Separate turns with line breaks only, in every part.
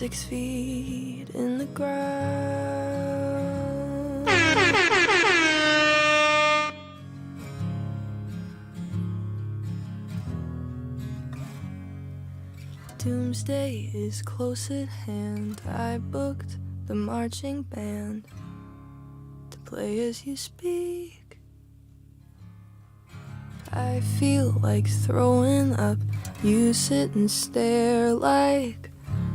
6 feet in the ground. Doomsday is close at hand. I booked the marching band to play as you speak. I feel like throwing up. You sit and stare like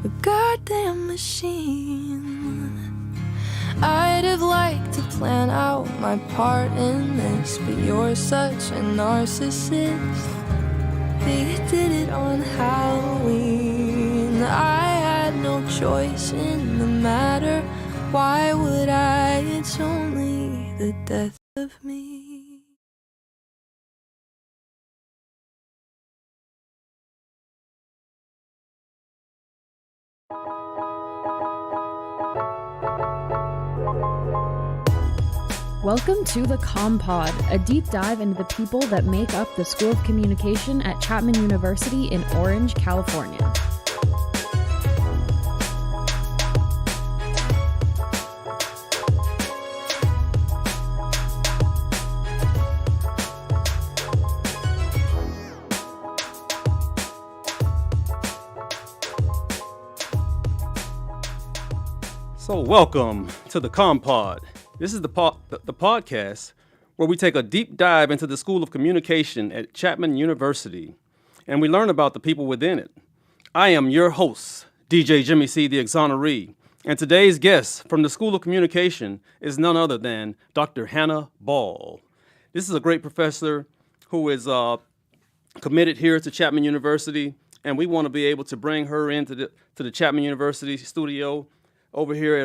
a goddamn machine. I'd have liked to plan out my part in this, but you're such a narcissist. They did it on Halloween. I had no choice in the matter. Why would I? It's only the death of me.
Welcome to the CommPod, a deep dive into the people that make up the School of Communication at Chapman University in Orange, California.
So welcome to the CommPod. This is the podcast where we take a deep dive into the School of Communication at Chapman University, and we learn about the people within it. I am your host, DJ Jimmy C. the Exoneree, and today's guest from the School of Communication is none other than Dr. Hannah Ball. This is a great professor who is committed here to Chapman University, and we want to be able to bring her into the Chapman University studio over here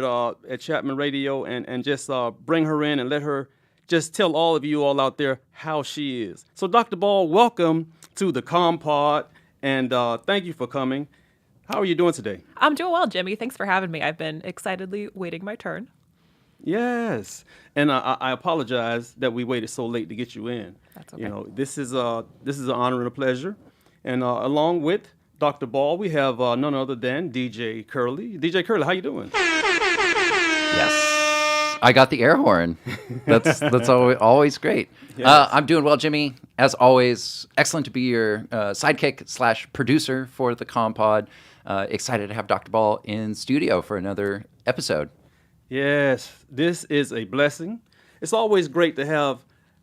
at Chapman Radio and just bring her in and let her just tell all of you all out there how she is. So Dr. Ball, welcome to the CommPod, and thank you for coming. How are you doing today?
I'm doing well, Jimmy. Thanks for having me. I've been excitedly waiting my turn.
Yes, and I apologize that we waited so late to get you in.
That's okay.
You know, this is an honor and a pleasure, and along with Dr. Ball, we have none other than DJ Curley. DJ Curley, how you doing?
Yes, I got the air horn. That's always great.
Yes.
I'm doing well, Jimmy. As always, excellent to be your sidekick / producer for the CommPod. Excited to have Dr. Ball in studio for another episode.
Yes, this is a blessing. It's always great to have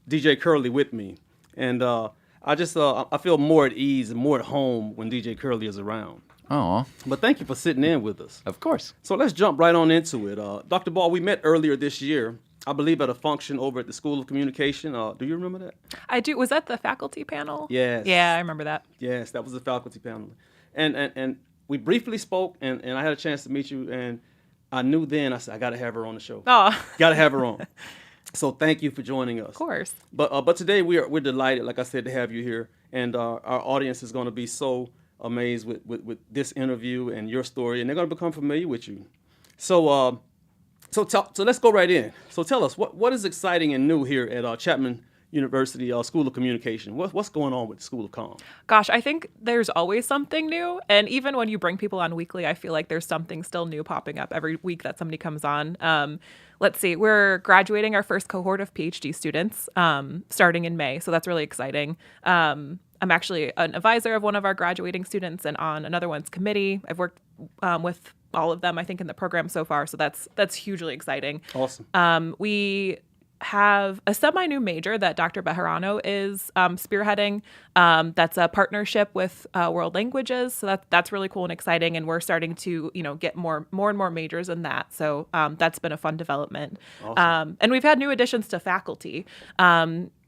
DJ Curley with me, and I feel more at ease and more at home when DJ Curley is around.
Oh,
But thank you for sitting in with us.
of course.
So let's jump right on into it. Dr. Ball, we met earlier this year, I believe at a function over at the School of Communication. Do you remember that?
I do. Was that the faculty panel?
Yes.
Yeah, I remember that.
Yes, that was the faculty panel. And we briefly spoke, and I had a chance to meet you, and I knew then, I said, I got to have her on the show.
Oh,
Got to have her on. So thank you for joining us.
of course.
But today we're delighted, like I said, to have you here, and our audience is going to be so amazed with this interview and your story, and they're going to become familiar with you. So let's go right in. So tell us what is exciting and new here at Chapman University School of Communication. What's going on with the School of Comm?
Gosh, I think there's always something new. And even when you bring people on weekly, I feel like there's something still new popping up every week that somebody comes on. Let's see, we're graduating our first cohort of PhD students starting in May. So that's really exciting. I'm actually an advisor of one of our graduating students and on another one's committee. I've worked with all of them, I think, in the program so far. So that's hugely exciting.
Awesome.
We have a semi-new major that Dr. Bejarano is spearheading. That's a partnership with World Languages. So that's really cool and exciting. And we're starting to, get more and more majors in that. So that's been a fun development.
Awesome.
And we've had new additions to faculty.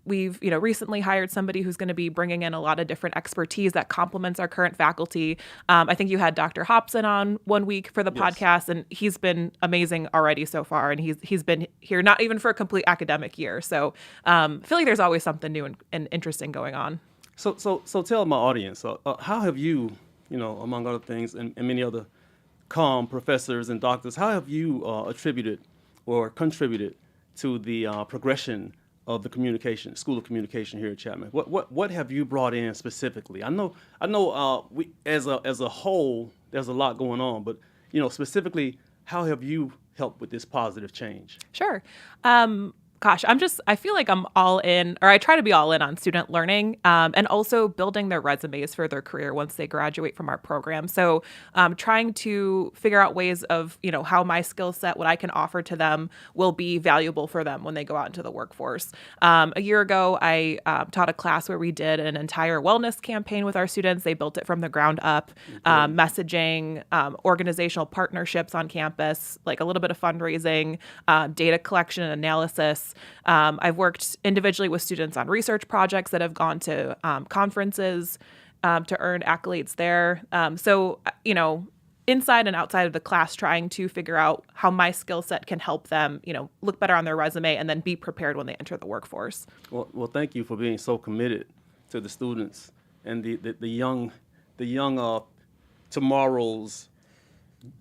We've, recently hired somebody who's going to be bringing in a lot of different expertise that complements our current faculty. I think you had Dr. Hobson on one week for the
Yes.
podcast, and he's been amazing already so far. And he's been here not even for a complete academic year. So I feel like there's always something new and interesting going on.
So tell my audience, how have you, among other things, and many other comm professors and doctors, how have you attributed or contributed to the progression of the School of Communication here at Chapman? What have you brought in specifically? I know we as a whole, there's a lot going on, but specifically, how have you helped with this positive change?
Sure. Gosh, I feel like I'm all in, or I try to be all in on student learning, and also building their resumes for their career once they graduate from our program. So trying to figure out ways of, how my skill set, what I can offer to them will be valuable for them when they go out into the workforce. A year ago, I taught a class where we did an entire wellness campaign with our students. They built it from the ground up, messaging, organizational partnerships on campus, like a little bit of fundraising, data collection and analysis. I've worked individually with students on research projects that have gone to conferences to earn accolades there. So, inside and outside of the class, trying to figure out how my skill set can help them, look better on their resume and then be prepared when they enter the workforce.
Well, thank you for being so committed to the students and the young tomorrow's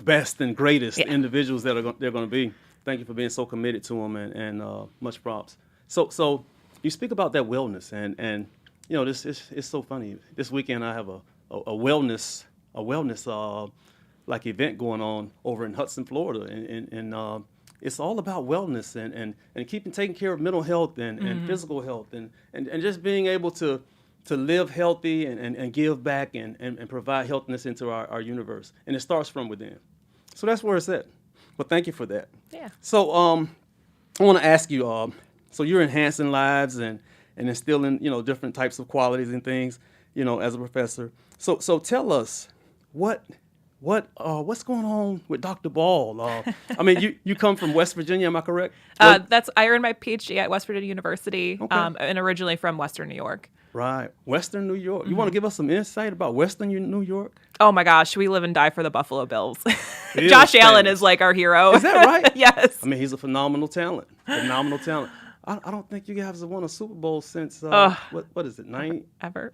best and greatest individuals that they're going to be. Thank you for being so committed to them, and much props. So you speak about that wellness, and this it's so funny. This weekend I have a wellness like event going on over in Hudson, Florida, and it's all about wellness and taking care of mental health and physical health and just being able to live healthy and give back and provide healthiness into our universe. And it starts from within. So that's where it's at. Well, thank you for that.
Yeah.
So I want to ask you, so you're enhancing lives and instilling, different types of qualities and things, as a professor. So tell us what's going on with Dr. Ball? I mean, you come from West Virginia, am I correct?
I earned my PhD at West Virginia University, and originally from Western New York.
Right. Western New York. You want to give us some insight about Western New York?
Oh my gosh, we live and die for the Buffalo Bills. Josh Allen is like our hero.
Is that right?
Yes.
I mean, he's a phenomenal talent. I don't think you guys have won a Super Bowl since, what is it, 90?
Ever.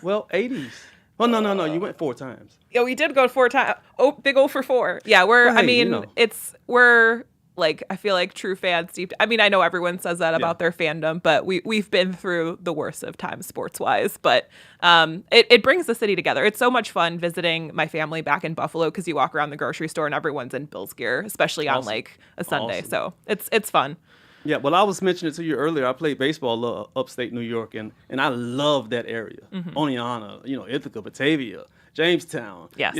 well, 80s. Oh, no, you went 4 times.
Yeah, we did go 4 times. Oh, big O for 4. Yeah, we're like, I feel like true fans deep. I mean, I know everyone says that about their fandom, but we've been through the worst of times sports wise. But it brings the city together. It's so much fun visiting my family back in Buffalo because you walk around the grocery store and everyone's in Bills gear, especially on like a Sunday.
Awesome.
So it's fun.
Yeah, well, I was mentioning to you earlier, I played baseball upstate New York, and I love that area. Oneonta, Ithaca, Batavia, Jamestown.
Yes.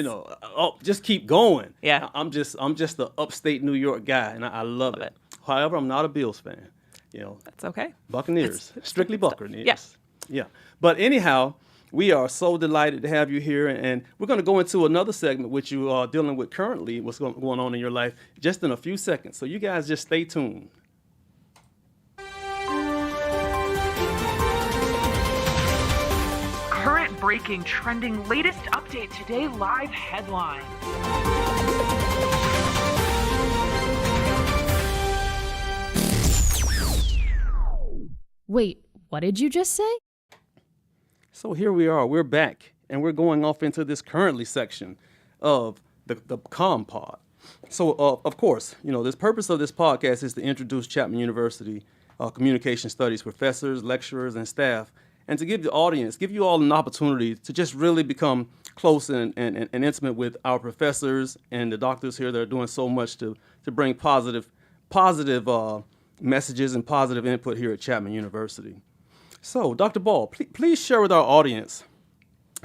Just keep going.
Yeah.
I'm just the upstate New York guy, and I love it. However, I'm not a Bills fan.
That's okay.
Buccaneers, strictly Buccaneers.
Yes.
Yeah. But anyhow, we are so delighted to have you here, and we're going to go into another segment which you are dealing with currently, what's going on in your life, just in a few seconds. So you guys just stay tuned.
Current breaking, trending, latest update today, live headline.
Wait, what did you just say?
So here we are, we're back, and we're going off into this currently section of the COM Pod. So, of course, the purpose of this podcast is to introduce Chapman University communication studies professors, lecturers, and staff, and to give the audience, give you all an opportunity to just really become close and intimate with our professors and the doctors here that are doing so much to bring positive messages and positive input here at Chapman University. So, Dr. Ball, please share with our audience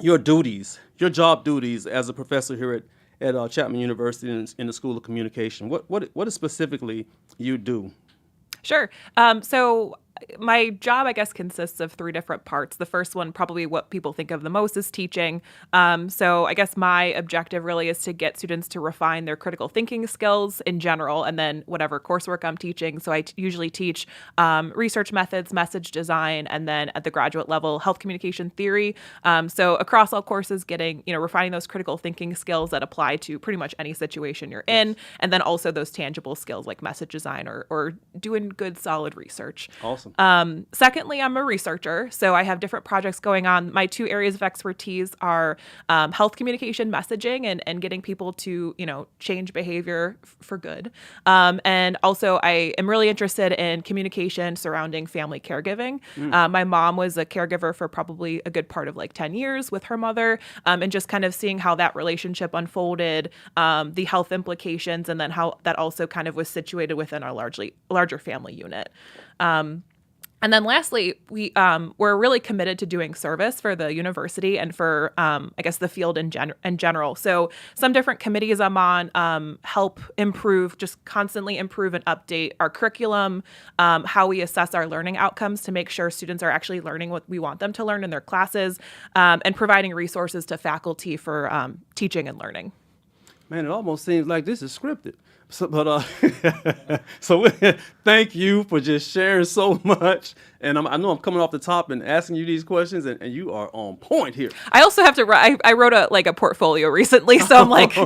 your job duties as a professor here at Chapman University in the School of Communication. What is specifically you do?
Sure. So my job, I guess, consists of 3 different parts. The first one, probably what people think of the most, is teaching. So I guess my objective really is to get students to refine their critical thinking skills in general, and then whatever coursework I'm teaching. So I usually teach research methods, message design, and then at the graduate level, health communication theory. So across all courses, getting, refining those critical thinking skills that apply to pretty much any situation you're in, and then also those tangible skills like message design or doing good, solid research.
Awesome. Awesome.
Secondly, I'm a researcher, so I have different projects going on. My two areas of expertise are health communication messaging and getting people to, change behavior for good. And also, I am really interested in communication surrounding family caregiving. My mom was a caregiver for probably a good part of like 10 years with her mother, and just kind of seeing how that relationship unfolded, the health implications, and then how that also kind of was situated within our larger family unit. And then lastly, we're really committed to doing service for the university and for, the field in general. So some different committees I'm on help improve, just constantly improve and update our curriculum, how we assess our learning outcomes to make sure students are actually learning what we want them to learn in their classes, and providing resources to faculty for teaching and learning.
Man, it almost seems like this is scripted. So thank you for just sharing so much. And I know I'm coming off the top and asking you these questions, and you are on point here.
I also have to write. I wrote a portfolio recently, so I'm like,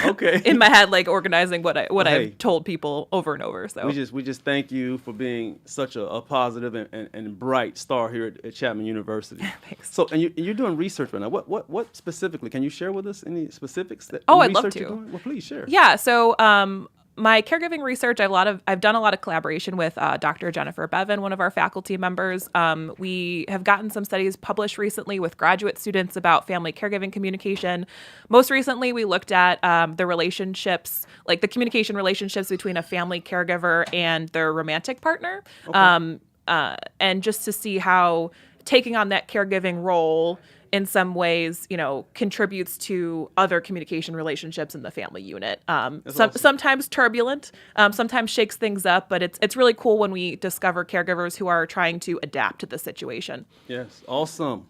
okay,
in my head, like organizing what I've told people over and over. So
we just thank you for being such a positive and bright star here at Chapman University.
Thanks.
So, and you're doing research right now. What specifically? Can you share with us any specifics?
I'd love to.
You're doing? Well, please share.
Yeah. So, my caregiving research, I've done a lot of collaboration with Dr. Jennifer Bevan, one of our faculty members. We have gotten some studies published recently with graduate students about family caregiving communication. Most recently, we looked at the relationships, like the communication relationships between a family caregiver and their romantic partner, and just to see how taking on that caregiving role in some ways, contributes to other communication relationships in the family unit.
Awesome.
Sometimes turbulent, sometimes shakes things up, but it's really cool when we discover caregivers who are trying to adapt to the situation.
Yes, awesome.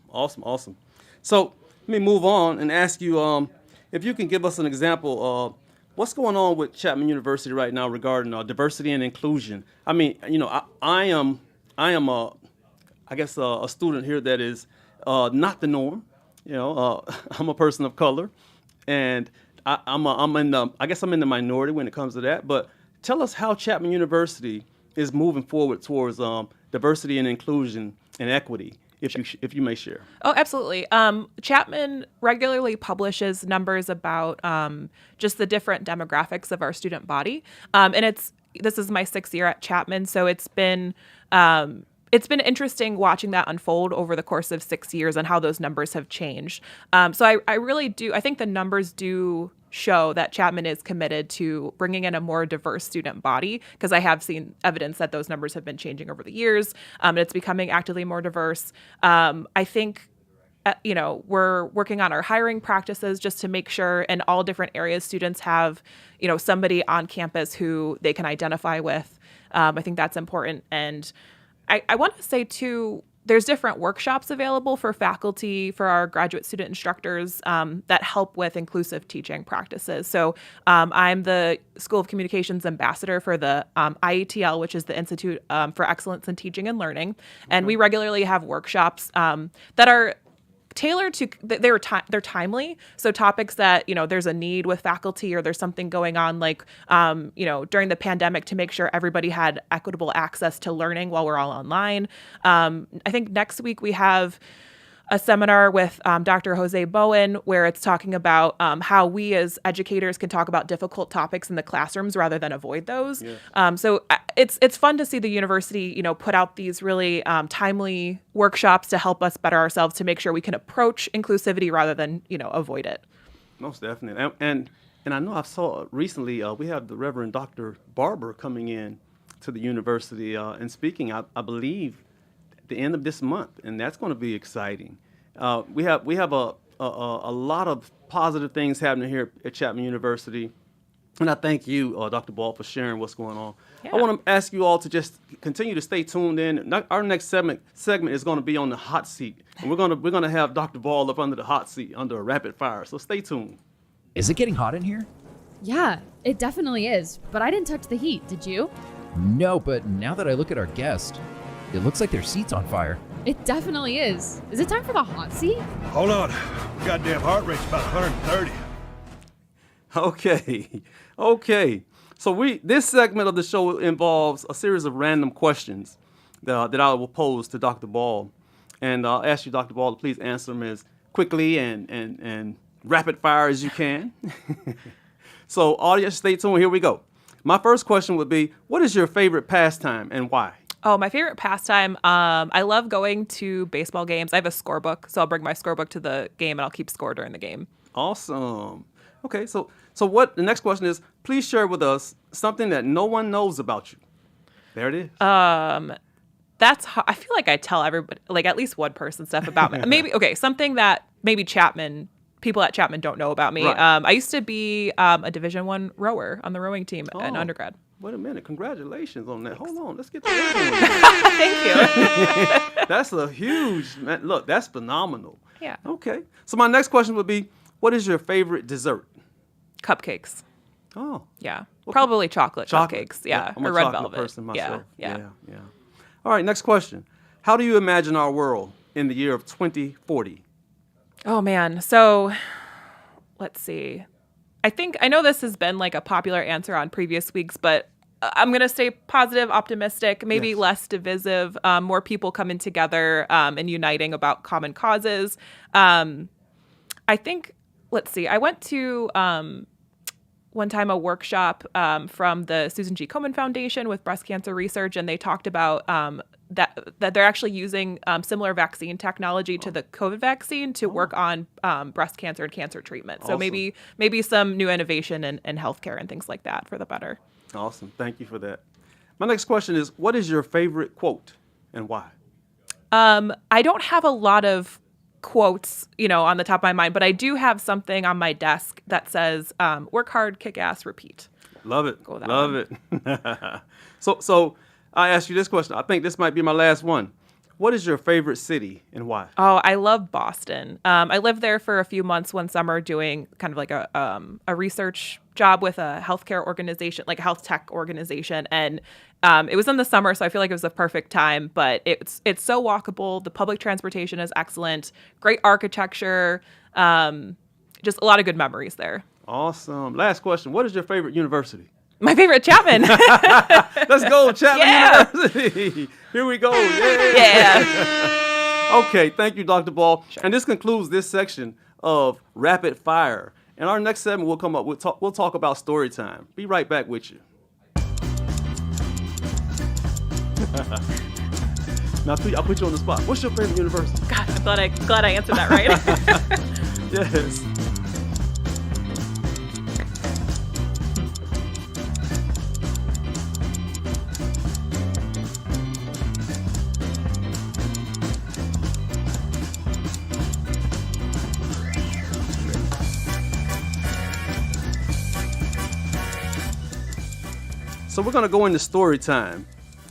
So let me move on and ask you if you can give us an example of what's going on with Chapman University right now regarding diversity and inclusion. I mean, I am a student here that is not the norm. I'm a person of color, and I'm in the minority when it comes to that. But tell us how Chapman University is moving forward towards diversity and inclusion and equity, if you may share.
Oh, absolutely. Chapman regularly publishes numbers about just the different demographics of our student body, and this is my 6th year at Chapman, so it's been interesting watching that unfold over the course of 6 years and how those numbers have changed. So I really do. I think the numbers do show that Chapman is committed to bringing in a more diverse student body, because I have seen evidence that those numbers have been changing over the years. And it's becoming actively more diverse. I think we're working on our hiring practices just to make sure in all different areas students have, somebody on campus who they can identify with. I think that's important. And I want to say, too, there's different workshops available for faculty, for our graduate student instructors that help with inclusive teaching practices. So I'm the School of Communications ambassador for the IETL, which is the Institute for Excellence in Teaching and Learning. And we regularly have workshops that are tailored to, they're timely. So topics that, there's a need with faculty, or there's something going on like, during the pandemic, to make sure everybody had equitable access to learning while we're all online. I think next week we have a seminar with Dr. Jose Bowen, where it's talking about how we as educators can talk about difficult topics in the classrooms rather than avoid those. Yeah. So it's fun to see the university, put out these really timely workshops to help us better ourselves, to make sure we can approach inclusivity rather than, avoid it.
Most definitely. And I know I saw recently, we have the Reverend Dr. Barber coming in to the university and speaking, I believe, the end of this month, and that's going to be exciting. We have a lot of positive things happening here at Chapman University, and I thank you, Dr. Ball, for sharing what's going on. Yeah. I want to ask you all to just continue to stay tuned in. Our next segment is going to be on the hot seat, and we're going to have Dr. Ball up under the hot seat under a rapid fire. So stay tuned.
Is it getting hot in here?
Yeah, it definitely is. But I didn't touch the heat. Did you?
No, but now that I look at our guest, it looks like their seat's on fire.
It definitely is. Is it time for the hot seat?
Hold on. Goddamn heart rate's about 130.
Okay. So this segment of the show involves a series of random questions that I will pose to Dr. Ball. And I'll ask you, Dr. Ball, to please answer them as quickly and rapid fire as you can. So audience, stay tuned. Here we go. My first question would be, what is your favorite pastime and why?
Oh, my favorite pastime. I love going to baseball games. I have a scorebook, so I'll bring my scorebook to the game and I'll keep score during the game.
Awesome. Okay, so what the next question is, please share with us something that no one knows about you. There it is.
I feel like I tell everybody, like at least one person stuff about me. Maybe, okay, something that maybe people at Chapman don't know about me.
Right.
I used to be a Division I rower on the rowing team in undergrad.
Wait a minute. Congratulations on that. Hold on. Let's get to that.
Thank you.
That's a huge, man, look, that's phenomenal.
Yeah.
Okay. So my next question would be, what is your favorite dessert?
Cupcakes.
Oh.
Yeah. Probably chocolate cupcakes. Yeah.
I'm
or
a
red
chocolate
velvet.
person myself.
Yeah.
All right, next question. How do you imagine our world in the year of 2040?
Oh man. So let's see. I know this has been like a popular answer on previous weeks, but I'm going to stay positive, optimistic, maybe
Yes.
less divisive, more people coming together and uniting about common causes. I think, let's see, I went to one time a workshop from the Susan G. Komen Foundation with breast cancer research, and they talked about that they're actually using similar vaccine technology to the COVID vaccine to work on breast cancer and cancer treatment. So
Awesome.
maybe some new innovation in healthcare and things like that for the better.
Awesome. Thank you for that. My next question is, what is your favorite quote and why?
I don't have a lot of quotes, on the top of my mind, but I do have something on my desk that says, work hard, kick ass, repeat.
Love it.
Go with that
Love
one.
it. So I ask you this question. I think this might be my last one. What is your favorite city and why?
Oh, I love Boston. I lived there for a few months one summer doing kind of like a research job with a healthcare organization, like a health tech organization. And it was in the summer, so I feel like it was the perfect time. But it's so walkable. The public transportation is excellent. Great architecture. Just a lot of good memories there.
Awesome. Last question. What is your favorite university?
My favorite, Chapman.
Let's go, Chapman
Yeah.
University. Here we go. Yay.
Yeah.
Okay, thank you, Dr. Ball. And this concludes this section of Rapid Fire. In our next segment, we'll talk about story time. Be right back with you. Now, I'll put you on the spot. What's your favorite university?
God, I'm glad I answered that right.
Yes. So we're going to go into story time.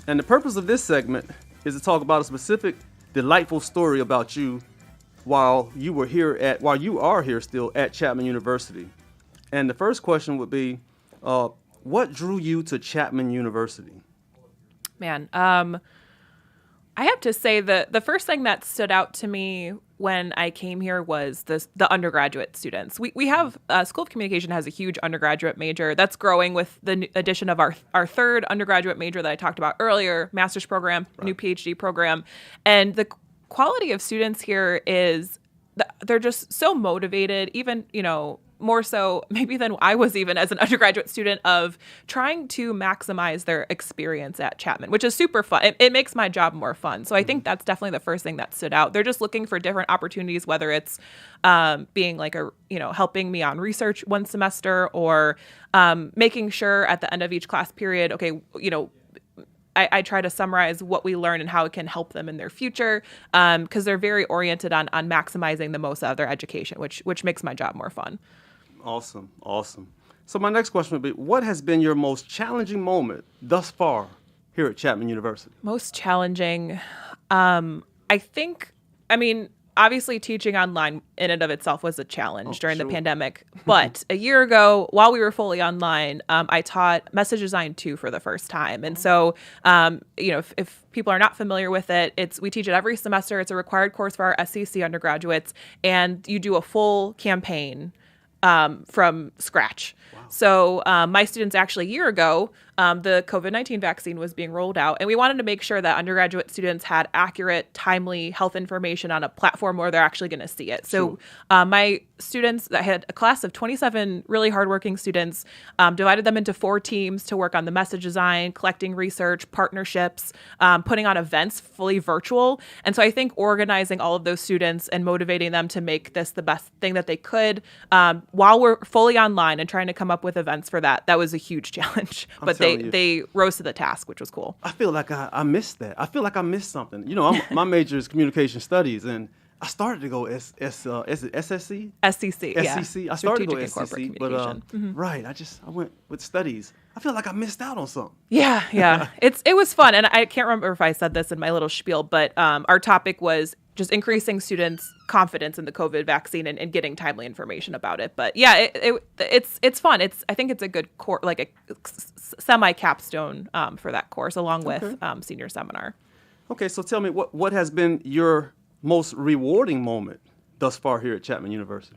And the purpose of this segment is to talk about a specific delightful story about you while you are here still at Chapman University. And the first question would be, what drew you to Chapman University?
Man, I have to say that the first thing that stood out to me when I came here was the undergraduate students. We have School of Communication has a huge undergraduate major that's growing with the addition of our third undergraduate major that I talked about earlier, master's program, new PhD program. And the quality of students here is they're just so motivated, even, more so maybe than I was even as an undergraduate student, of trying to maximize their experience at Chapman, which is super fun. It makes my job more fun. So I think that's definitely the first thing that stood out. They're just looking for different opportunities, whether it's being like helping me on research one semester, or making sure at the end of each class period, okay, I try to summarize what we learn and how it can help them in their future, because they're very oriented on maximizing the most out of their education, which makes my job more fun.
Awesome. So my next question would be, what has been your most challenging moment thus far here at Chapman University?
Most challenging, obviously teaching online in and of itself was a challenge during the pandemic. But a year ago, while we were fully online, I taught Message Design 2 for the first time. And so, if people are not familiar with it, we teach it every semester. It's a required course for our SCC undergraduates, and you do a full campaign from scratch. Wow. So my students actually a year ago the COVID-19 vaccine was being rolled out, and we wanted to make sure that undergraduate students had accurate, timely health information on a platform where they're actually going to see it. So my students, I had a class of 27 really hardworking students, divided them into 4 teams to work on the message design, collecting research, partnerships, putting on events fully virtual. And so I think organizing all of those students and motivating them to make this the best thing that they could while we're fully online and trying to come up with events for that was a huge challenge. But they rose to the task, which was cool.
I feel like I missed that. I feel like I missed something. You know, my major is communication studies, and I started to go is it SSC?
SCC, yeah.
SCC. I started to go
Strategic and Corporate
SCC, but
Communication.
right, I went with studies. I feel like I missed out on something.
Yeah. It was fun. And I can't remember if I said this in my little spiel, but our topic was just increasing students' confidence in the COVID vaccine and getting timely information about it. But yeah, it's fun. I think it's a good like a semi-capstone for that course, along with senior seminar.
Okay, so tell me what has been your most rewarding moment thus far here at Chapman University?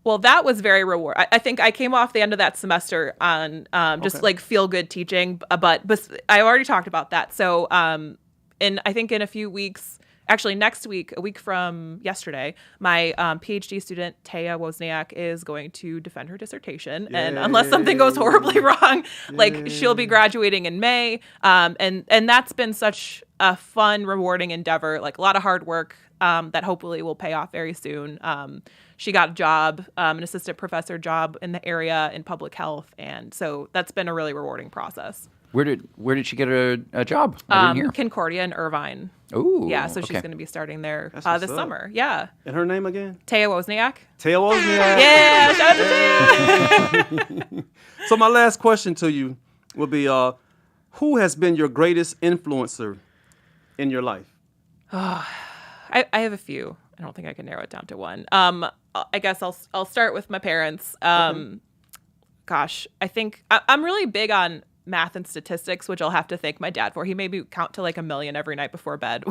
Well, that was very rewarding. I think I came off the end of that semester on like feel good teaching, but I already talked about that. So I think in a few weeks, actually next week, a week from yesterday, my PhD student, Taya Wozniak, is going to defend her dissertation. Yay. And unless something goes horribly wrong, like she'll be graduating in May. And that's been such a fun, rewarding endeavor, like a lot of hard work that hopefully will pay off very soon. She got a job, an assistant professor job in the area in public health. And so that's been a really rewarding process.
Where did she get a job? I didn't hear.
Concordia in Irvine.
Ooh.
Yeah, so she's going to be starting there this summer. Yeah.
And her name again?
Taya Wozniak.
Taya Wozniak.
Yeah, shout out to Taya.
So my last question to you will be, who has been your greatest influencer in your life?
I have a few. I don't think I can narrow it down to one. I guess I'll start with my parents. Gosh, I think I'm really big on math and statistics, which I'll have to thank my dad for. He made me count to like 1 million every night before bed.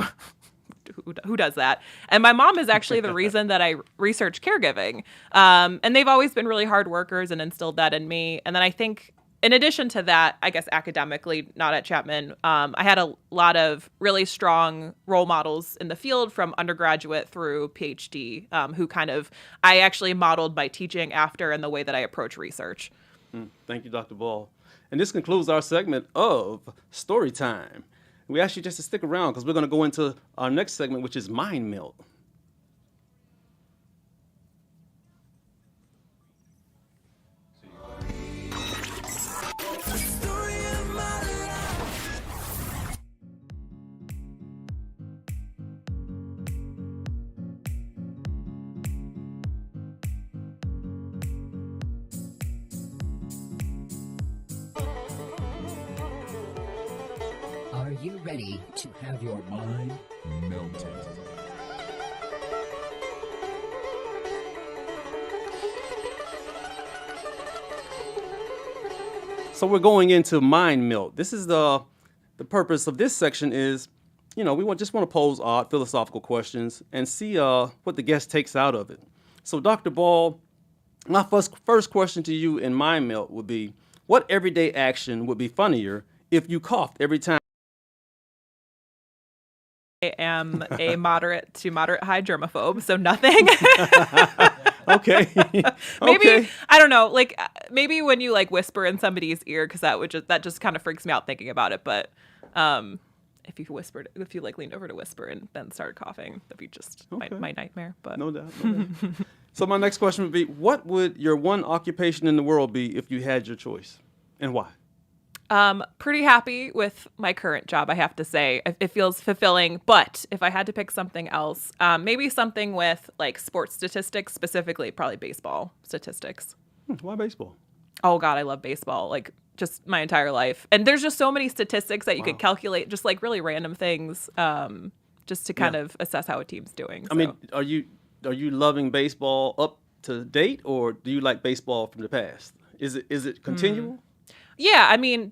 Who does that? And my mom is actually the reason that I research caregiving. And they've always been really hard workers and instilled that in me. And then I think in addition to that, I guess academically, not at Chapman, I had a lot of really strong role models in the field from undergraduate through PhD, who I actually modeled my teaching after and the way that I approach research.
Thank you, Dr. Ball. And this concludes our segment of Story Time. We ask you just to stick around because we're going to go into our next segment, which is Mind Melt.
Are you ready to have your mind melted?
So we're going into Mind Melt. This is the purpose of this section is, we just want to pose odd philosophical questions and see what the guest takes out of it. So Dr. Ball, my first question to you in Mind Melt would be, what everyday action would be funnier if you coughed every time?
I am a moderate to moderate high germaphobe, so nothing.
Okay.
Maybe,
okay.
I don't know, like maybe when you like whisper in somebody's ear, because that just kind of freaks me out thinking about it. But if you like leaned over to whisper and then started coughing, that'd be just my nightmare. But
No doubt. So my next question would be, what would your one occupation in the world be if you had your choice, and why?
Pretty happy with my current job, I have to say. It feels fulfilling, but if I had to pick something else, maybe something with like sports statistics, specifically probably baseball statistics.
Why baseball?
Oh God, I love baseball, like just my entire life. And there's just so many statistics that you could calculate, just like really random things, just to kind of assess how a team's doing.
I mean, are you loving baseball up to date, or do you like baseball from the past? Is it continual?
Yeah, I mean,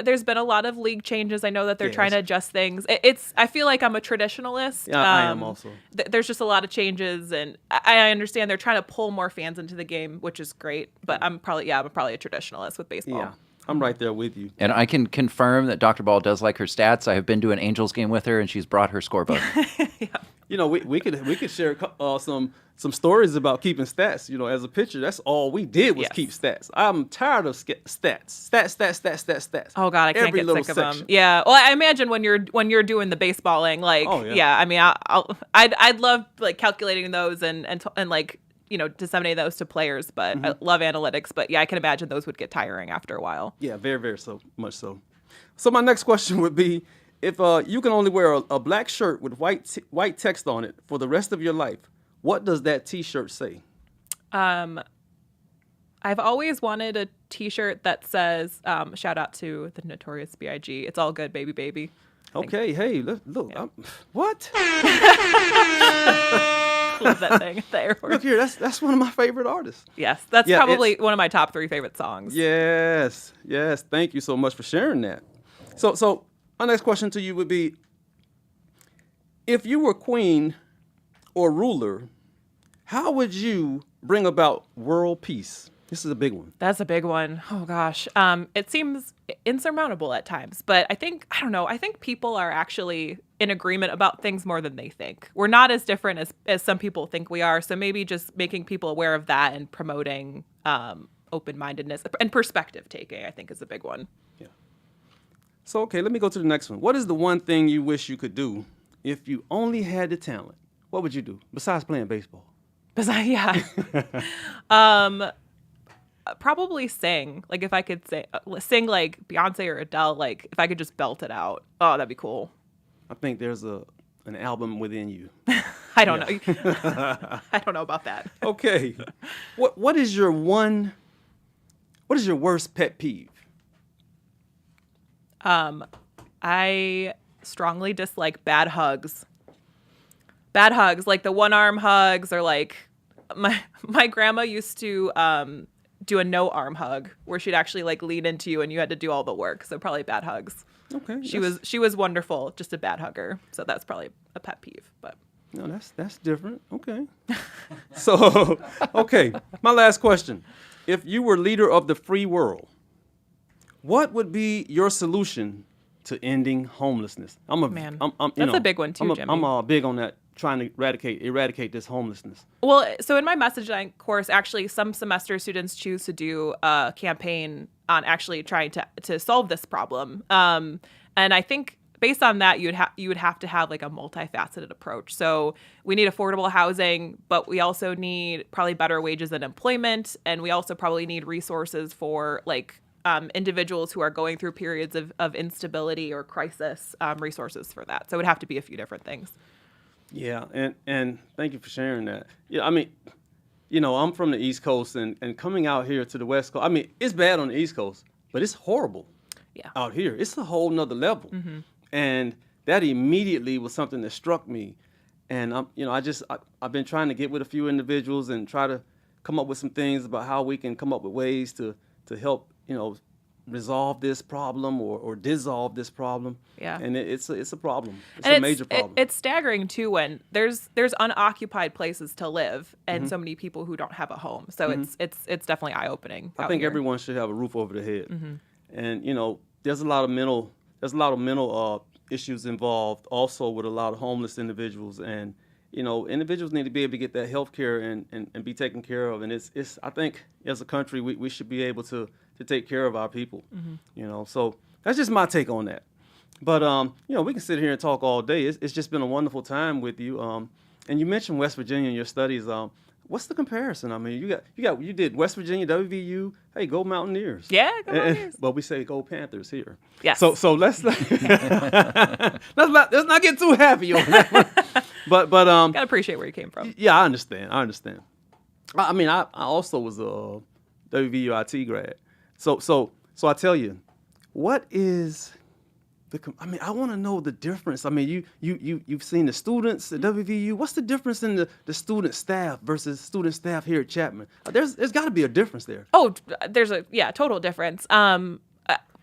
there's been a lot of league changes. I know that they're trying to adjust things. I feel like I'm a traditionalist.
Yeah, I am also.
There's just a lot of changes, and I understand they're trying to pull more fans into the game, which is great. But I'm probably a traditionalist with baseball.
Yeah, I'm right there with you.
And I can confirm that Dr. Ball does like her stats. I have been to an Angels game with her, and she's brought her scorebook.
You know, we could share some stories about keeping stats. You know, as a pitcher, that's all we did was keep stats. I'm tired of stats.
Oh God, I can't
Every
get
little
sick of them.
section.
Yeah, well, I imagine when you're doing the baseballing, like,
Oh, yeah.
I mean, I'd love like calculating those and like, you know, disseminate those to players. But I love analytics. But yeah, I can imagine those would get tiring after a while.
Yeah, very, very so much so. So my next question would be, if you can only wear a black shirt with white text on it for the rest of your life, what does that T-shirt say?
I've always wanted a T-shirt that says, shout out to the Notorious B.I.G. It's all good, baby, baby.
Okay, hey, look. What?
Love that thing at the airport.
Look here, that's one of my favorite artists.
Yes, that's
Yeah,
probably one of my top 3 favorite songs.
Yes. Thank you so much for sharing that. So my next question to you would be, if you were queen or ruler, how would you bring about world peace? This is a big one.
That's a big one. Oh gosh. It seems insurmountable at times, but I think people are actually in agreement about things more than they think. We're not as different as some people think we are. So maybe just making people aware of that and promoting open-mindedness and perspective taking, I think, is a big one.
Yeah. So, okay, let me go to the next one. What is the one thing you wish you could do if you only had the talent? What would you do besides playing baseball?
Yeah. Probably sing. Like if I could sing like Beyonce or Adele, like if I could just belt it out. Oh, that'd be cool.
I think there's an album within you.
I don't know. I don't know about that.
Okay. What is your worst pet peeve?
I strongly dislike bad hugs. Bad hugs, like the one-arm hugs, or like my grandma used to do a no-arm hug where she'd actually like lean into you and you had to do all the work. So probably bad hugs.
Okay.
She was wonderful, just a bad hugger. So that's probably a pet peeve. But
no, that's different. Okay. So, okay, my last question: if you were leader of the free world, what would be your solution to ending homelessness?
That's a big one too, Jimmy.
I'm big on that, trying to eradicate this homelessness.
Well, so in my message design course, actually, some semester students choose to do a campaign on actually trying to solve this problem. And I think based on that, you would have to have like a multifaceted approach. So we need affordable housing, but we also need probably better wages and employment, and we also probably need resources for like individuals who are going through periods of instability or crisis, resources for that. So it would have to be a few different things.
Yeah, and thank you for sharing that. Yeah, I mean, you know, I'm from the East Coast, and coming out here to the West Coast, I mean, it's bad on the East Coast, but it's horrible out here. It's a whole nother level. Mm-hmm. And that immediately was something that struck me. And, I've been trying to get with a few individuals and try to come up with some things about how we can come up with ways to help, resolve this problem or dissolve this problem.
Yeah.
And it's a problem. It's
and
a major problem.
It's staggering too when there's unoccupied places to live and so many people who don't have a home. So it's definitely eye-opening.
I think everyone should have a roof over their head. Mm-hmm. And there's a lot of mental issues involved also with a lot of homeless individuals, and individuals need to be able to get that health care and be taken care of. And it's I think as a country we should be able to take care of our people. Mm-hmm. So that's just my take on that. But we can sit here and talk all day. It's just been a wonderful time with you. And you mentioned West Virginia in your studies. What's the comparison? I mean, you did West Virginia, WVU. Hey, go Mountaineers!
Yeah, go Mountaineers.
But we say go Panthers here.
Yes.
So let's not get too happy on that one. But
gotta appreciate where you came from.
Yeah, I understand. I mean, I also was a WVU IT grad. So I tell you, what is I want to know the difference. I mean, you've seen the students at WVU. What's the difference in the student staff versus student staff here at Chapman? There's got to be a difference there.
Oh, there's a total difference.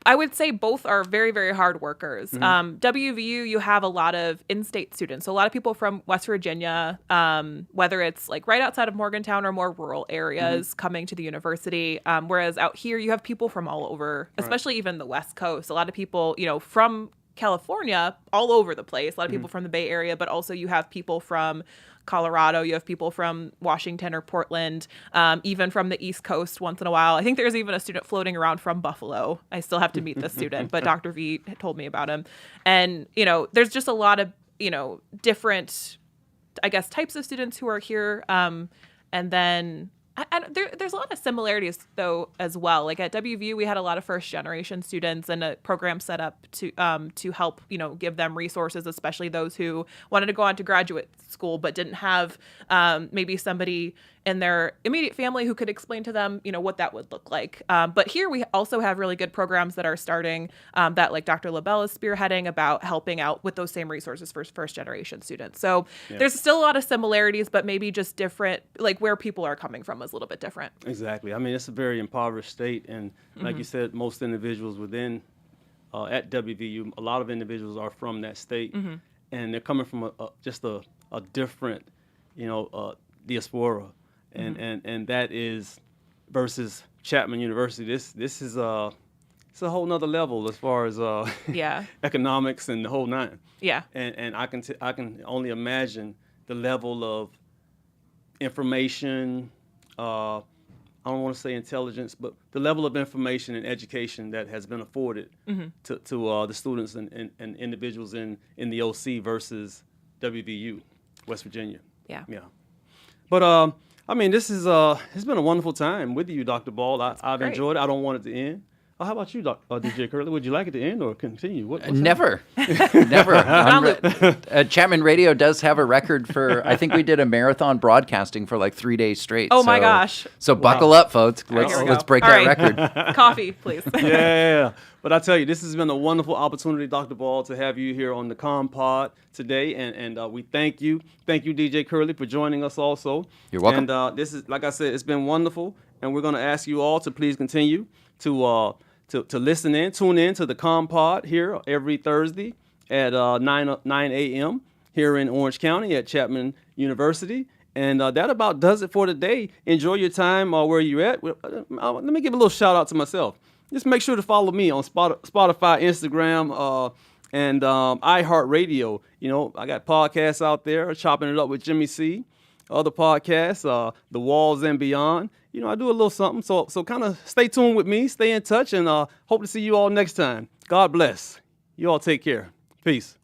I would say both are very, very hard workers. WVU, you have a lot of in-state students. So a lot of people from West Virginia, whether it's like right outside of Morgantown or more rural areas coming to the university. Whereas out here, you have people from all over, especially even the West Coast. A lot of people, from California, all over the place. A lot of people from the Bay Area, but also you have people from Colorado, you have people from Washington or Portland, even from the East Coast once in a while. I think there's even a student floating around from Buffalo. I still have to meet this student, but Dr. V told me about him. And, there's just a lot of, different, I guess, types of students who are here. And then there's a lot of similarities, though, as well. Like at WVU, we had a lot of first-generation students and a program set up to help, give them resources, especially those who wanted to go on to graduate school but didn't have maybe somebody in their immediate family who could explain to them, what that would look like. But here we also have really good programs that are starting that, like Dr. LaBelle is spearheading, about helping out with those same resources for first-generation students. So there's still a lot of similarities, but maybe just different, like where people are coming from is a little bit different.
Exactly. I mean, it's a very impoverished state, and like you said, most individuals within at WVU, a lot of individuals are from that state, and they're coming from just a different, diaspora, and that is versus Chapman University. This is it's a whole nother level as far as economics and the whole nine.
Yeah.
And I can only imagine the level of information. I don't want to say intelligence, but the level of information and education that has been afforded to the students and individuals in the OC versus WVU, West Virginia.
Yeah.
Yeah. But I mean, this is it's been a wonderful time with you, Dr. Ball. I've
great.
enjoyed it. I don't want it to end. How about you, DJ Curley? Would you like it to end or continue? What's
Never. Chapman Radio does have a record for, I think we did a marathon broadcasting for like 3 days straight.
Oh my gosh.
So buckle up, folks.
Here we
Let's
go.
break
All
that
right.
record.
Coffee, please.
Yeah. But I tell you, this has been a wonderful opportunity, Dr. Ball, to have you here on the ComPod today. And we thank you. Thank you, DJ Curley, for joining us also.
You're welcome.
And this is, like I said, it's been wonderful. And we're going to ask you all to please continue to listen in, tune in to the ComPod here every Thursday at 9 a.m. here in Orange County at Chapman University. And that about does it for today. Enjoy your time where you're at. Let me give a little shout out to myself. Just make sure to follow me on Spotify, Instagram, and iHeartRadio. I got podcasts out there, Chopping It Up with Jimmy C. Other podcasts, The Walls and Beyond. I do a little something. So kind of stay tuned with me, stay in touch, and hope to see you all next time. God bless. You all take care. Peace.